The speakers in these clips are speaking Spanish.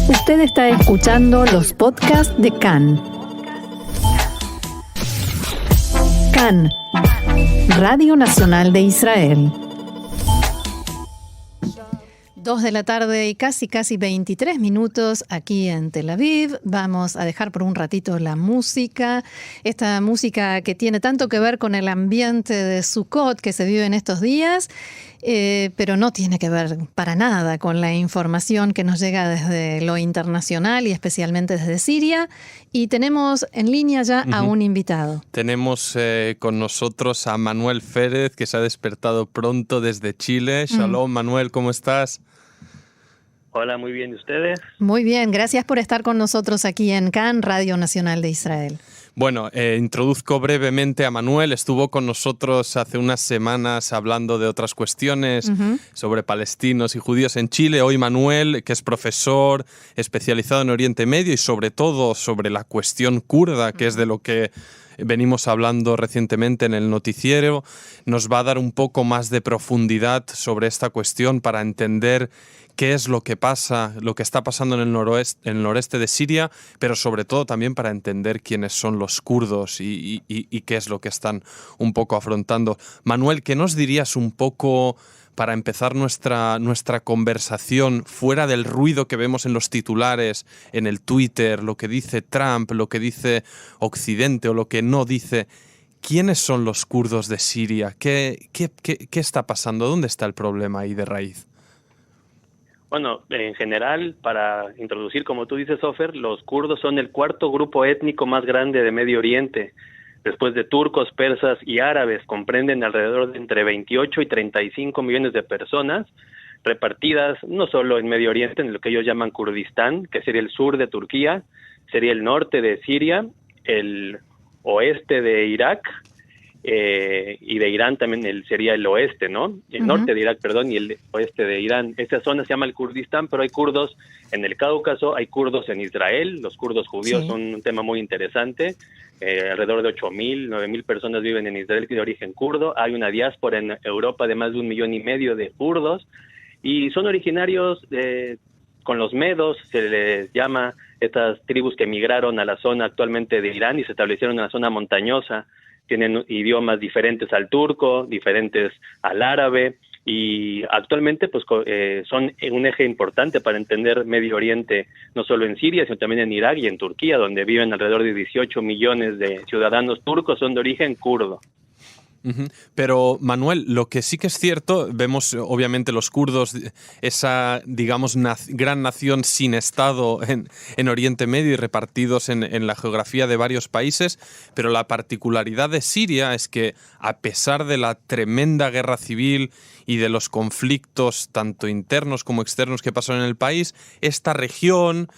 Usted está escuchando los podcasts de CAN. CAN, Radio Nacional de Israel. 2 de la tarde y casi 23 minutos aquí en Tel Aviv. Vamos a dejar por un ratito la música, esta música que tiene tanto que ver con el ambiente de Sukkot que se vive en estos días, pero no tiene que ver para nada con la información que nos llega desde lo internacional y especialmente desde Siria. Y tenemos en línea ya a un invitado. Tenemos con nosotros a Manuel Férez, que se ha despertado pronto desde Chile. Shalom, Manuel, ¿cómo estás? Hola, muy bien. ¿Y ustedes? Muy bien, gracias por estar con nosotros aquí en CAN, Radio Nacional de Israel. Bueno, introduzco brevemente a Manuel. Estuvo con nosotros hace unas semanas hablando de otras cuestiones sobre palestinos y judíos en Chile. Hoy Manuel, que es profesor especializado en Oriente Medio y sobre todo sobre la cuestión kurda, que es de lo que venimos hablando recientemente en el noticiero, nos va a dar un poco más de profundidad sobre esta cuestión para entender qué es lo que pasa, lo que está pasando en el noreste de Siria, pero sobre todo también para entender quiénes son los kurdos y qué es lo que están un poco afrontando. Manuel, ¿qué nos dirías un poco para empezar nuestra conversación fuera del ruido que vemos en los titulares, en el Twitter, lo que dice Trump, lo que dice Occidente o lo que no dice? ¿Quiénes son los kurdos de Siria? ¿Qué está pasando? ¿Dónde está el problema ahí de raíz? Bueno, en general, para introducir, como tú dices, Ofer, los kurdos son el cuarto grupo étnico más grande de Medio Oriente. Después de turcos, persas y árabes, comprenden alrededor de entre 28 y 35 millones de personas, repartidas no solo en Medio Oriente, en lo que ellos llaman Kurdistán, que sería el sur de Turquía, sería el norte de Siria, el oeste de Irak, y de Irán también sería el oeste, ¿no? El norte de Irak, perdón, y el oeste de Irán. Esa zona se llama el Kurdistán, pero hay kurdos en el Cáucaso, hay kurdos en Israel. Los kurdos judíos son un tema muy interesante. Alrededor de 8.000, 9.000 personas viven en Israel de origen kurdo. Hay una diáspora en Europa de más de 1,5 millones de kurdos, y son originarios con los medos, se les llama, estas tribus que migraron a la zona actualmente de Irán y se establecieron en la zona montañosa. Tienen idiomas diferentes al turco, diferentes al árabe, y actualmente pues son un eje importante para entender Medio Oriente, no solo en Siria, sino también en Irak y en Turquía, donde viven alrededor de 18 millones de ciudadanos turcos, son de origen kurdo. Pero, Manuel, lo que sí que es cierto, vemos obviamente los kurdos, esa, digamos, gran nación sin Estado en Oriente Medio y repartidos en la geografía de varios países, pero la particularidad de Siria es que, a pesar de la tremenda guerra civil y de los conflictos tanto internos como externos que pasaron en el país, esta región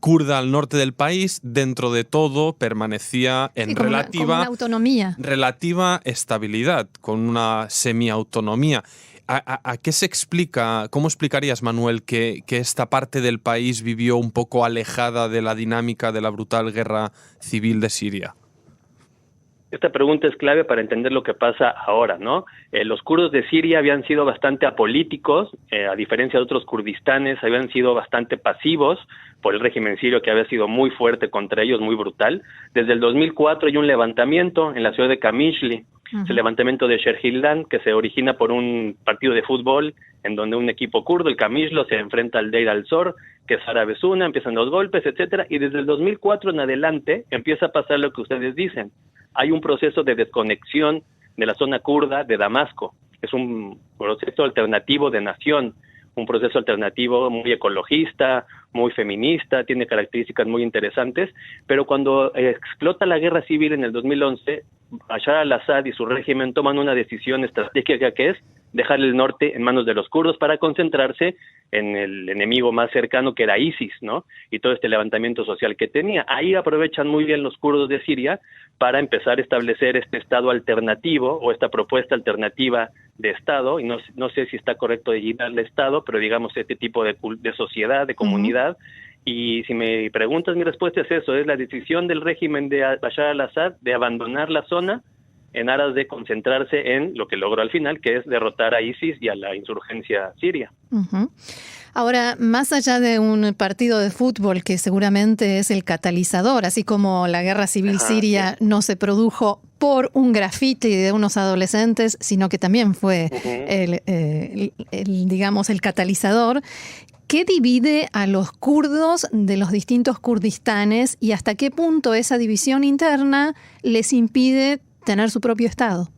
kurda al norte del país, dentro de todo, permanecía en relativa estabilidad, con una semiautonomía. ¿A qué se explica, cómo explicarías, Manuel, que esta parte del país vivió un poco alejada de la dinámica de la brutal guerra civil de Siria? Esta pregunta es clave para entender lo que pasa ahora, ¿no? Los kurdos de Siria habían sido bastante apolíticos, a diferencia de otros kurdistanes, habían sido bastante pasivos por el régimen sirio, que había sido muy fuerte contra ellos, muy brutal. Desde el 2004 hay un levantamiento en la ciudad de Qamishli, es el levantamiento de Sherhildan, que se origina por un partido de fútbol en donde un equipo kurdo, el Qamishlo, se enfrenta al Deir al-Zor, que es árabe sunna, empiezan los golpes, etcétera, y desde el 2004 en adelante empieza a pasar lo que ustedes dicen. Hay un proceso de desconexión de la zona kurda de Damasco. Es un proceso alternativo de nación, un proceso alternativo muy ecologista, muy feminista, tiene características muy interesantes, pero cuando explota la guerra civil en el 2011, Bashar al-Assad y su régimen toman una decisión estratégica, que es dejar el norte en manos de los kurdos para concentrarse en el enemigo más cercano, que era ISIS, ¿no? Y todo este levantamiento social que tenía. Ahí aprovechan muy bien los kurdos de Siria para empezar a establecer este estado alternativo o esta propuesta alternativa de estado, y no sé si está correcto de llamarle estado, pero digamos este tipo de sociedad, de comunidad. Y si me preguntas, mi respuesta es eso, es la decisión del régimen de Bashar al-Assad de abandonar la zona en aras de concentrarse en lo que logró al final, que es derrotar a ISIS y a la insurgencia siria. Uh-huh. Ahora, más allá de un partido de fútbol que seguramente es el catalizador, así como la guerra civil siria no se produjo por un graffiti de unos adolescentes, sino que también fue digamos, el catalizador, ¿qué divide a los kurdos de los distintos kurdistanes y hasta qué punto esa división interna les impide tener su propio Estado?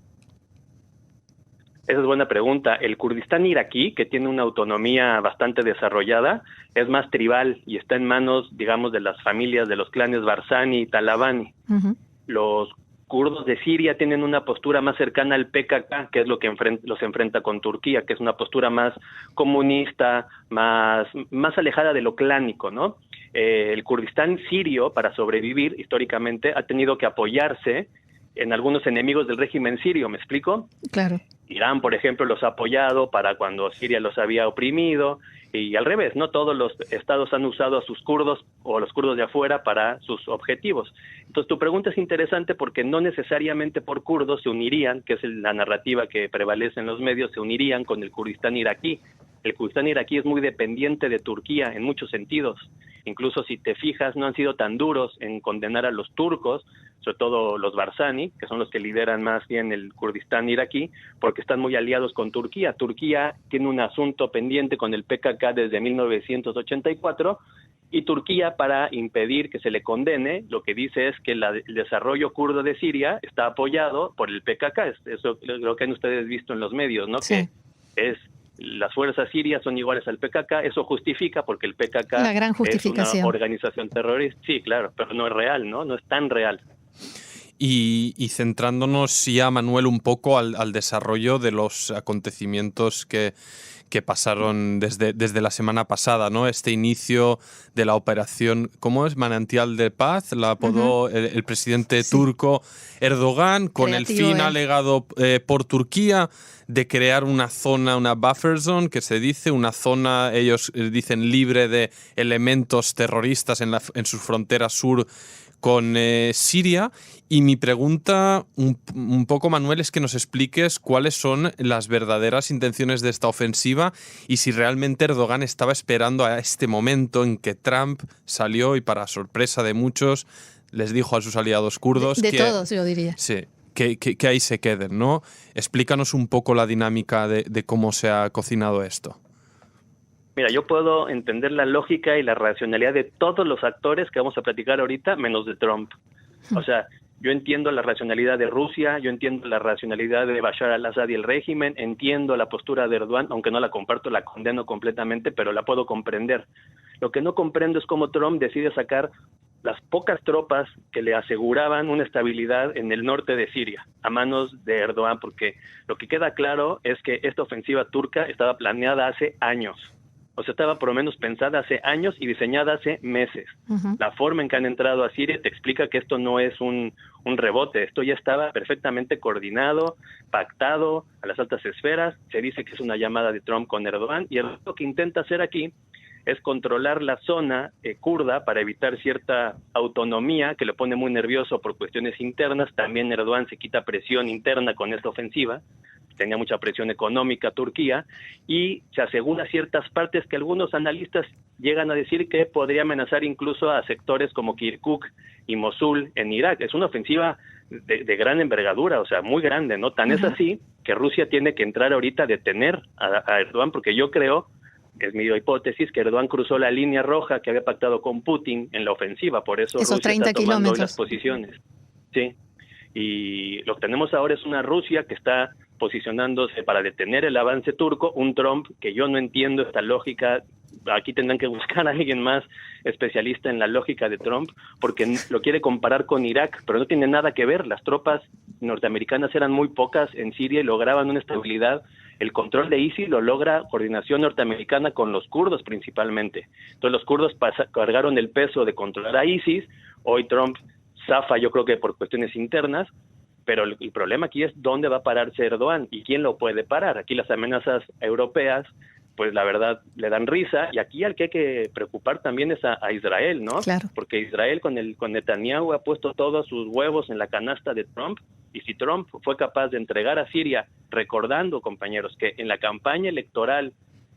Esa es buena pregunta. El Kurdistán iraquí, que tiene una autonomía bastante desarrollada, es más tribal y está en manos, digamos, de las familias de los clanes Barzani y Talabani. Uh-huh. Los kurdos de Siria tienen una postura más cercana al PKK, que es lo que los enfrenta con Turquía, que es una postura más comunista, más alejada de lo clánico, ¿no? El Kurdistán sirio, para sobrevivir históricamente, ha tenido que apoyarse en algunos enemigos del régimen sirio, ¿me explico? Claro. Irán, por ejemplo, los ha apoyado para cuando Siria los había oprimido, y al revés, no todos los estados han usado a sus kurdos o a los kurdos de afuera para sus objetivos. Entonces, tu pregunta es interesante porque no necesariamente por kurdos se unirían, que es la narrativa que prevalece en los medios, se unirían con el Kurdistán iraquí. El Kurdistán iraquí es muy dependiente de Turquía en muchos sentidos. Incluso si te fijas, no han sido tan duros en condenar a los turcos, sobre todo los Barzani, que son los que lideran más bien el Kurdistán iraquí, porque están muy aliados con Turquía. Turquía tiene un asunto pendiente con el PKK desde 1984, y Turquía, para impedir que se le condene, lo que dice es que el desarrollo kurdo de Siria está apoyado por el PKK. Eso es lo que han ustedes visto en los medios, ¿no? Sí. Que es las fuerzas sirias son iguales al PKK, eso justifica porque el PKK la gran justificación. Es una organización terrorista, sí, claro, pero no es real, ¿no? No es tan real. Y centrándonos ya, Manuel, un poco al desarrollo de los acontecimientos que pasaron desde la semana pasada, ¿no? Este inicio de la operación, ¿cómo es? Manantial de Paz, la apodó el presidente turco Erdogan, con creativo, el fin alegado por Turquía de crear una zona, una buffer zone, que se dice, una zona, ellos dicen, libre de elementos terroristas en su frontera sur con Siria. Y mi pregunta un poco, Manuel, es que nos expliques cuáles son las verdaderas intenciones de esta ofensiva y si realmente Erdogan estaba esperando a este momento en que Trump salió y, para sorpresa de muchos, les dijo a sus aliados kurdos de todos, yo diría. Sí, que ahí se queden, ¿no? Explícanos un poco la dinámica de cómo se ha cocinado esto. Mira, yo puedo entender la lógica y la racionalidad de todos los actores que vamos a platicar ahorita, menos de Trump. O sea, yo entiendo la racionalidad de Rusia, yo entiendo la racionalidad de Bashar al-Assad y el régimen, entiendo la postura de Erdogan, aunque no la comparto, la condeno completamente, pero la puedo comprender. Lo que no comprendo es cómo Trump decide sacar las pocas tropas que le aseguraban una estabilidad en el norte de Siria a manos de Erdogan, porque lo que queda claro es que esta ofensiva turca estaba planeada hace años. O sea, estaba por lo menos pensada hace años y diseñada hace meses. Uh-huh. La forma en que han entrado a Siria te explica que esto no es un rebote. Esto ya estaba perfectamente coordinado, pactado a las altas esferas. Se dice que es una llamada de Trump con Erdogan. Y lo que intenta hacer aquí es controlar la zona kurda para evitar cierta autonomía que le pone muy nervioso por cuestiones internas. También Erdogan se quita presión interna con esta ofensiva. Tenía mucha presión económica Turquía, y se asegura ciertas partes que algunos analistas llegan a decir que podría amenazar incluso a sectores como Kirkuk y Mosul en Irak. Es una ofensiva de gran envergadura, o sea, muy grande, ¿no? Tan es así que Rusia tiene que entrar ahorita a detener a Erdogan, porque yo creo, es mi hipótesis, que Erdogan cruzó la línea roja que había pactado con Putin en la ofensiva, por eso esos Rusia 30 está tomando kilómetros. Las posiciones. Sí, y lo que tenemos ahora es una Rusia que está posicionándose para detener el avance turco, un Trump que yo no entiendo esta lógica. Aquí tendrán que buscar a alguien más especialista en la lógica de Trump, porque lo quiere comparar con Irak, pero no tiene nada que ver. Las tropas norteamericanas eran muy pocas en Siria y lograban una estabilidad. El control de ISIS lo logra coordinación norteamericana con los kurdos principalmente. Entonces los kurdos cargaron el peso de controlar a ISIS. Hoy Trump zafa, yo creo que por cuestiones internas, pero el problema aquí es dónde va a pararse Erdogan y quién lo puede parar. Aquí las amenazas europeas pues la verdad le dan risa, y aquí al que hay que preocupar también es a Israel, ¿no? Claro. Porque Israel con Netanyahu ha puesto todos sus huevos en la canasta de Trump, y si Trump fue capaz de entregar a Siria, recordando, compañeros, que en la campaña electoral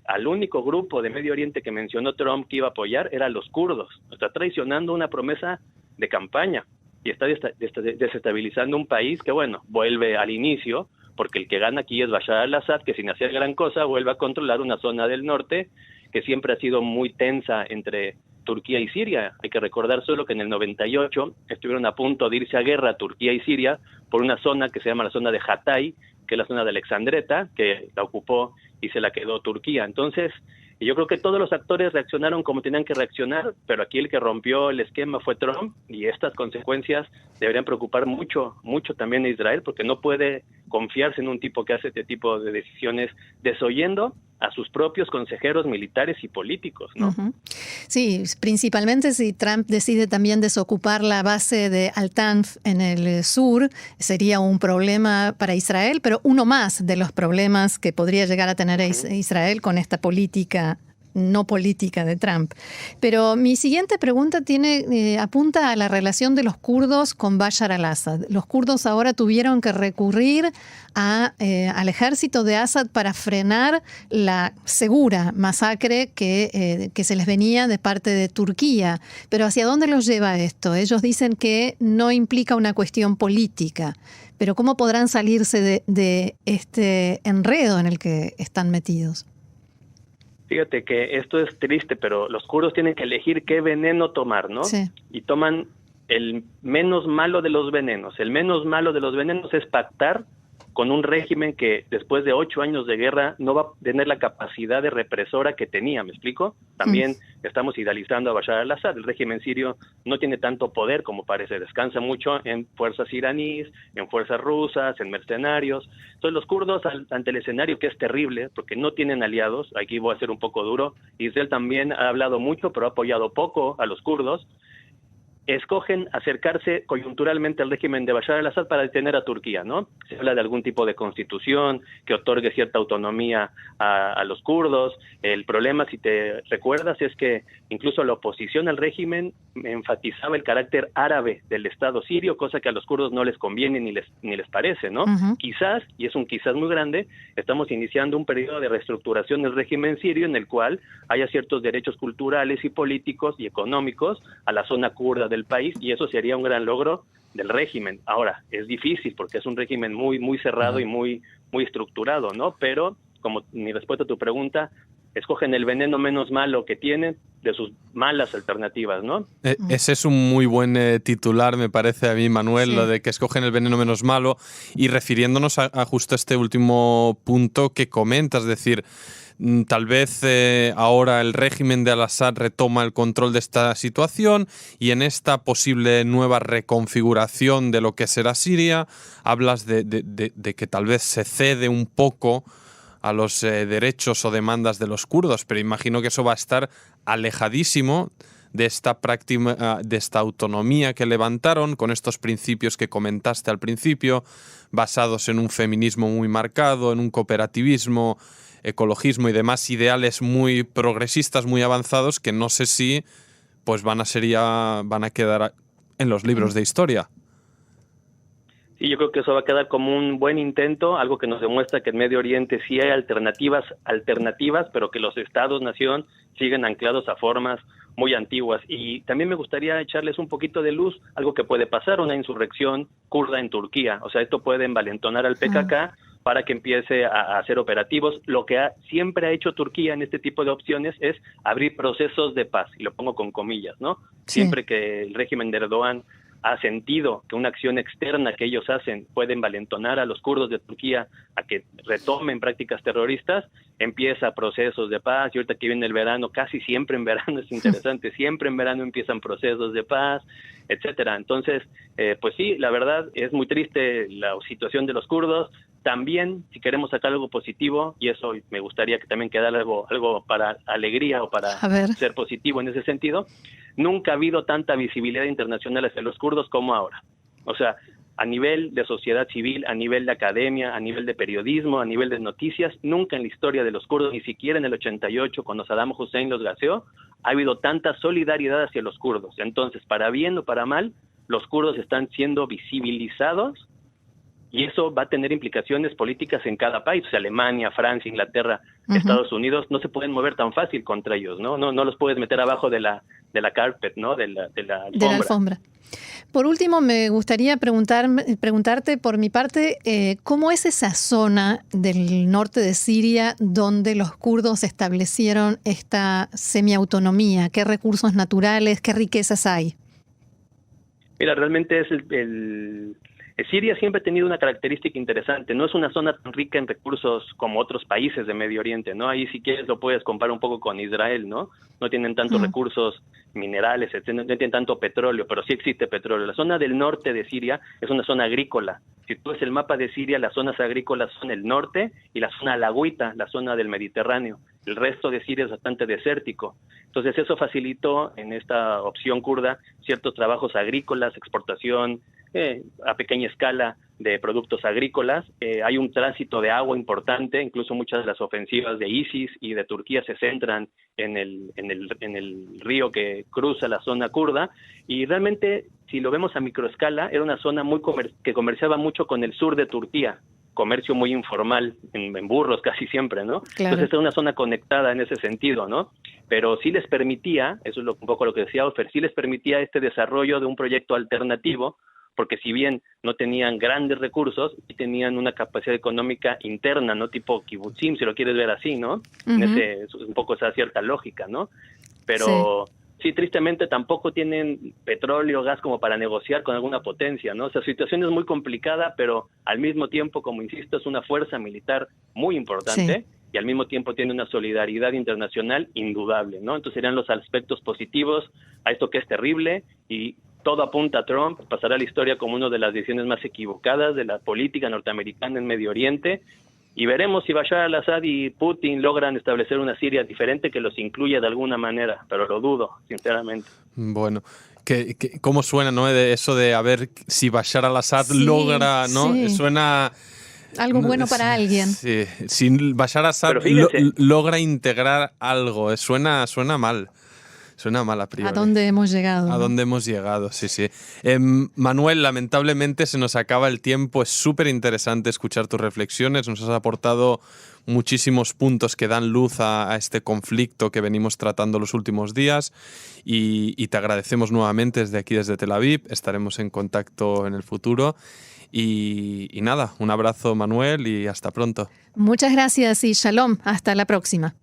al único grupo de Medio Oriente que mencionó Trump que iba a apoyar era los kurdos, está traicionando una promesa de campaña y está desestabilizando un país que, bueno, vuelve al inicio, porque el que gana aquí es Bashar al-Assad, que sin hacer gran cosa vuelve a controlar una zona del norte que siempre ha sido muy tensa entre Turquía y Siria. Hay que recordar solo que en el 98 estuvieron a punto de irse a guerra Turquía y Siria por una zona que se llama la zona de Hatay, que es la zona de Alexandreta, que la ocupó y se la quedó Turquía. Entonces, yo creo que todos los actores reaccionaron como tenían que reaccionar, pero aquí el que rompió el esquema fue Trump, y estas consecuencias deberían preocupar mucho también a Israel, porque no puede confiarse en un tipo que hace este tipo de decisiones desoyendo a sus propios consejeros militares y políticos, ¿no? Uh-huh. Sí, principalmente si Trump decide también desocupar la base de Al-Tanf en el sur, sería un problema para Israel, pero uno más de los problemas que podría llegar a tener Israel con esta política no política de Trump. Pero mi siguiente pregunta apunta a la relación de los kurdos con Bashar al-Assad. Los kurdos ahora tuvieron que recurrir al ejército de Assad para frenar la segura masacre que se les venía de parte de Turquía. Pero ¿hacia dónde los lleva esto? Ellos dicen que no implica una cuestión política. Pero ¿cómo podrán salirse de este enredo en el que están metidos? Fíjate que esto es triste, pero los kurdos tienen que elegir qué veneno tomar, ¿no? Sí. Y toman el menos malo de los venenos. El menos malo de los venenos es pactar con un régimen que después de 8 años de guerra no va a tener la capacidad de represora que tenía, ¿me explico? También estamos idealizando a Bashar al-Assad. El régimen sirio no tiene tanto poder como parece, descansa mucho en fuerzas iraníes, en fuerzas rusas, en mercenarios. Entonces los kurdos, ante el escenario que es terrible, porque no tienen aliados, aquí voy a ser un poco duro, Israel también ha hablado mucho, pero ha apoyado poco a los kurdos, escogen acercarse coyunturalmente al régimen de Bashar al-Assad para detener a Turquía, ¿no? Se habla de algún tipo de constitución que otorgue cierta autonomía a los kurdos. El problema, si te recuerdas, es que incluso la oposición al régimen enfatizaba el carácter árabe del Estado sirio, cosa que a los kurdos no les conviene ni les parece, ¿no? Uh-huh. Quizás, y es un quizás muy grande, estamos iniciando un periodo de reestructuración del régimen sirio en el cual haya ciertos derechos culturales y políticos y económicos a la zona kurda del país, y eso sería un gran logro del régimen. Ahora, es difícil porque es un régimen muy, muy cerrado y muy, muy estructurado, ¿no? Pero, como mi respuesta a tu pregunta, escogen el veneno menos malo que tienen de sus malas alternativas, ¿no? Ese es un muy buen titular, me parece a mí, Manuel, sí. Lo de que escogen el veneno menos malo, y refiriéndonos a justo este último punto que comentas, es decir, tal vez ahora el régimen de al-Assad retoma el control de esta situación, y en esta posible nueva reconfiguración de lo que será Siria, hablas de que tal vez se cede un poco a los derechos o demandas de los kurdos, pero imagino que eso va a estar alejadísimo de esta práctica, de esta autonomía que levantaron, con estos principios que comentaste al principio, basados en un feminismo muy marcado, en un cooperativismo, ecologismo y demás ideales muy progresistas, muy avanzados, que no sé si pues van a quedar en los libros de historia. Sí, yo creo que eso va a quedar como un buen intento, algo que nos demuestra que en Medio Oriente sí hay alternativas, pero que los estados-nación siguen anclados a formas muy antiguas. Y también me gustaría echarles un poquito de luz, algo que puede pasar, una insurrección kurda en Turquía. O sea, esto puede envalentonar al PKK para que empiece a hacer operativos. Lo que siempre ha hecho Turquía en este tipo de opciones es abrir procesos de paz, y lo pongo con comillas, ¿no? Sí. Siempre que el régimen de Erdogan ha sentido que una acción externa que ellos hacen puede envalentonar a los kurdos de Turquía a que retomen prácticas terroristas, empieza procesos de paz. Y ahorita que viene el verano, casi siempre en verano, es interesante, siempre en verano empiezan procesos de paz, etcétera. Entonces, pues sí, la verdad es muy triste la situación de los kurdos. También, si queremos sacar algo positivo, y eso me gustaría que también quedara algo para alegría o para ser positivo en ese sentido, nunca ha habido tanta visibilidad internacional hacia los kurdos como ahora. O sea, a nivel de sociedad civil, a nivel de academia, a nivel de periodismo, a nivel de noticias, nunca en la historia de los kurdos, ni siquiera en el 88, cuando Saddam Hussein los gaseó, ha habido tanta solidaridad hacia los kurdos. Entonces, para bien o para mal, los kurdos están siendo visibilizados y eso va a tener implicaciones políticas en cada país. O sea, Alemania, Francia, Inglaterra, Estados Unidos, no se pueden mover tan fácil contra ellos, ¿no? No los puedes meter abajo de la carpet, ¿no? De la alfombra. De la alfombra. Por último, me gustaría preguntarte por mi parte, ¿cómo es esa zona del norte de Siria donde los kurdos establecieron esta semiautonomía? ¿Qué recursos naturales, qué riquezas hay? Mira, realmente es Siria siempre ha tenido una característica interesante. No es una zona tan rica en recursos como otros países de Medio Oriente, ¿no? Ahí si quieres lo puedes comparar un poco con Israel, ¿no? No tienen tantos recursos minerales, no tienen tanto petróleo, pero sí existe petróleo. La zona del norte de Siria es una zona agrícola. Si tú ves el mapa de Siria, las zonas agrícolas son el norte y la zona alagüita, la zona del Mediterráneo. El resto de Siria es bastante desértico. Entonces eso facilitó en esta opción kurda ciertos trabajos agrícolas, exportación a pequeña escala de productos agrícolas. Hay un tránsito de agua importante, incluso muchas de las ofensivas de ISIS y de Turquía se centran en el río que cruza la zona kurda, y realmente, si lo vemos a microescala, era una zona que comerciaba mucho con el sur de Turquía, comercio muy informal, en burros casi siempre, ¿no? Claro. Entonces era una zona conectada en ese sentido, ¿no? Pero sí les permitía, eso es un poco lo que decía Ofer, sí les permitía este desarrollo de un proyecto alternativo, porque si bien no tenían grandes recursos, sí tenían una capacidad económica interna, ¿no? Tipo kibutzim, si lo quieres ver así, ¿no? Es un poco esa cierta lógica, ¿no? Pero sí, tristemente tampoco tienen petróleo, gas como para negociar con alguna potencia, ¿no? O sea, la situación es muy complicada, pero al mismo tiempo, como insisto, es una fuerza militar muy importante y al mismo tiempo tiene una solidaridad internacional indudable, ¿no? Entonces serían los aspectos positivos a esto que es terrible, y todo apunta a Trump, pasará a la historia como una de las decisiones más equivocadas de la política norteamericana en Medio Oriente, y veremos si Bashar al-Assad y Putin logran establecer una Siria diferente que los incluya de alguna manera, pero lo dudo, sinceramente. Bueno, ¿cómo suena, no? De eso de a ver si Bashar al-Assad logra, ¿no? Suena... Algo bueno para alguien. Sí, si Bashar al-Assad logra integrar algo, suena mal. Suena mal a priori. ¿A dónde hemos llegado? A dónde hemos llegado, sí. Manuel, lamentablemente se nos acaba el tiempo. Es súper interesante escuchar tus reflexiones. Nos has aportado muchísimos puntos que dan luz a este conflicto que venimos tratando los últimos días, y te agradecemos nuevamente desde aquí, desde Tel Aviv. Estaremos en contacto en el futuro. Y nada, un abrazo, Manuel, y hasta pronto. Muchas gracias y shalom. Hasta la próxima.